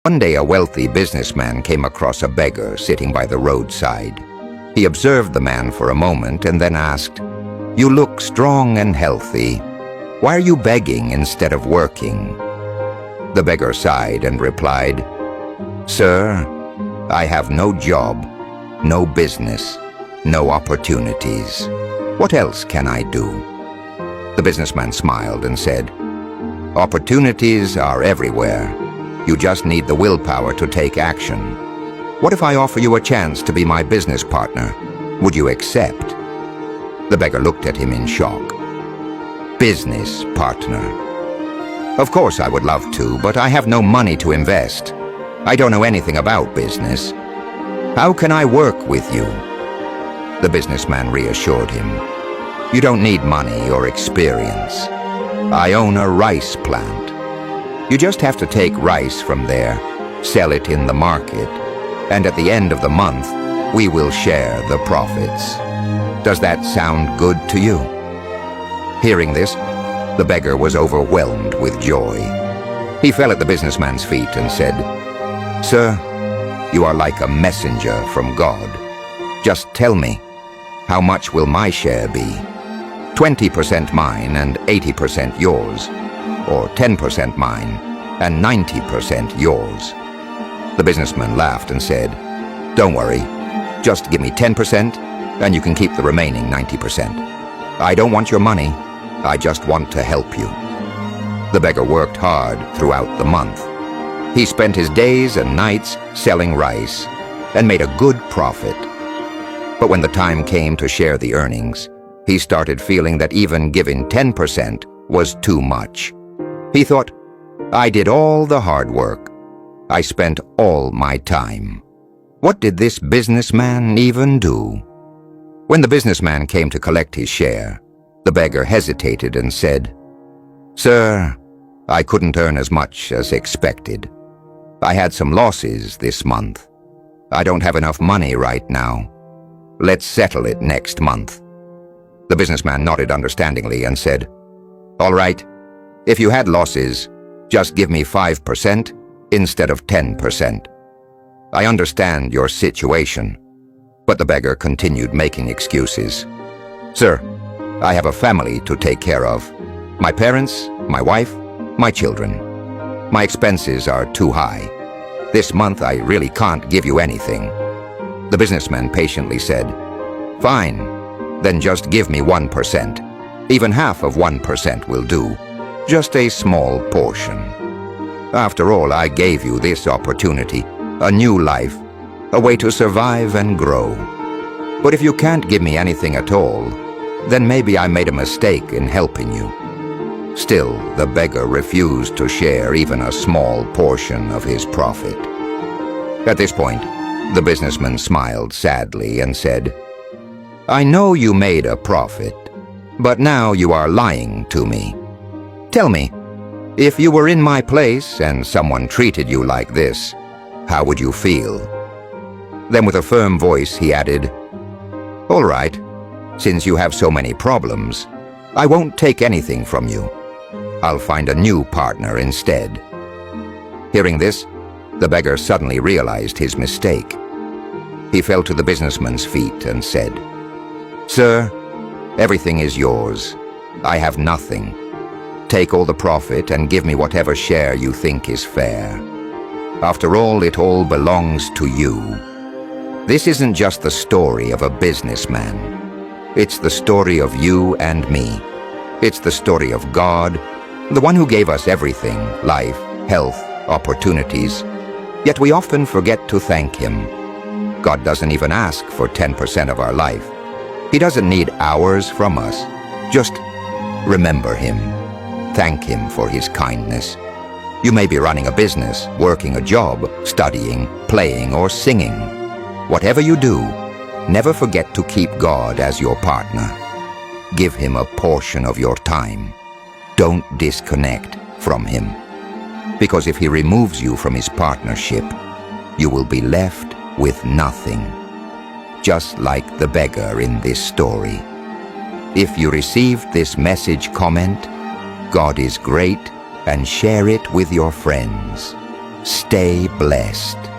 One day, a wealthy businessman came across a beggar sitting by the roadside. He observed the man for a moment and then asked, "You look strong and healthy. Why are you begging instead of working?" The beggar sighed and replied, "Sir, I have no job, no business, no opportunities. What else can I do?" The businessman smiled and said, "Opportunities are everywhere. You just need the willpower to take action. What if I offer you a chance to be my business partner? Would you accept?" The beggar looked at him in shock. "Business partner? Of course I would love to, but I have no money to invest. I don't know anything about business. How can I work with you?" The businessman reassured him, "You don't need money or experience. I own a rice plant. You just have to take rice from there, sell it in the market, and at the end of the month, we will share the profits. Does that sound good to you?" Hearing this, the beggar was overwhelmed with joy. He fell at the businessman's feet and said, "Sir, you are like a messenger from God. Just tell me, how much will my share be? 20% mine and 80% yours, or 10% mine and 90% yours?" The businessman laughed and said, "Don't worry, just give me 10% and you can keep the remaining 90%. I don't want your money, I just want to help you." The beggar worked hard throughout the month. He spent his days and nights selling rice and made a good profit. But when the time came to share the earnings, he started feeling that even giving 10% was too much. He thought, "I did all the hard work. I spent all my time. What did this businessman even do?" When the businessman came to collect his share, the beggar hesitated and said, "Sir, I couldn't earn as much as expected. I had some losses this month. I don't have enough money right now. Let's settle it next month." The businessman nodded understandingly and said, "All right, if you had losses, just give me 5% instead of 10%. I understand your situation." But the beggar continued making excuses. "Sir, I have a family to take care of. My parents, my wife, my children. My expenses are too high. This month I really can't give you anything." The businessman patiently said, "Fine, then just give me 1%. Even half of 1% will do. Just a small portion. After all, I gave you this opportunity, a new life, a way to survive and grow. But if you can't give me anything at all, then maybe I made a mistake in helping you." Still, the beggar refused to share even a small portion of his profit. At this point, the businessman smiled sadly and said, "I know you made a profit, but now you are lying to me. Tell me, if you were in my place and someone treated you like this, how would you feel?" Then with a firm voice he added, "All right, since you have so many problems, I won't take anything from you. I'll find a new partner instead." Hearing this, the beggar suddenly realized his mistake. He fell to the businessman's feet and said, "Sir, everything is yours. I have nothing. Take all the profit and give me whatever share you think is fair. After all, it all belongs to you." This isn't just the story of a businessman. It's the story of you and me. It's the story of God, the one who gave us everything, life, health, opportunities. Yet we often forget to thank Him. God doesn't even ask for 10% of our life. He doesn't need hours from us. Just remember Him. Thank Him for His kindness. You may be running a business, working a job, studying, playing, or singing. Whatever you do, never forget to keep God as your partner. Give Him a portion of your time. Don't disconnect from Him. Because if He removes you from His partnership, you will be left with nothing. Just like the beggar in this story. If you received this message, comment, "God is great," and share it with your friends. Stay blessed.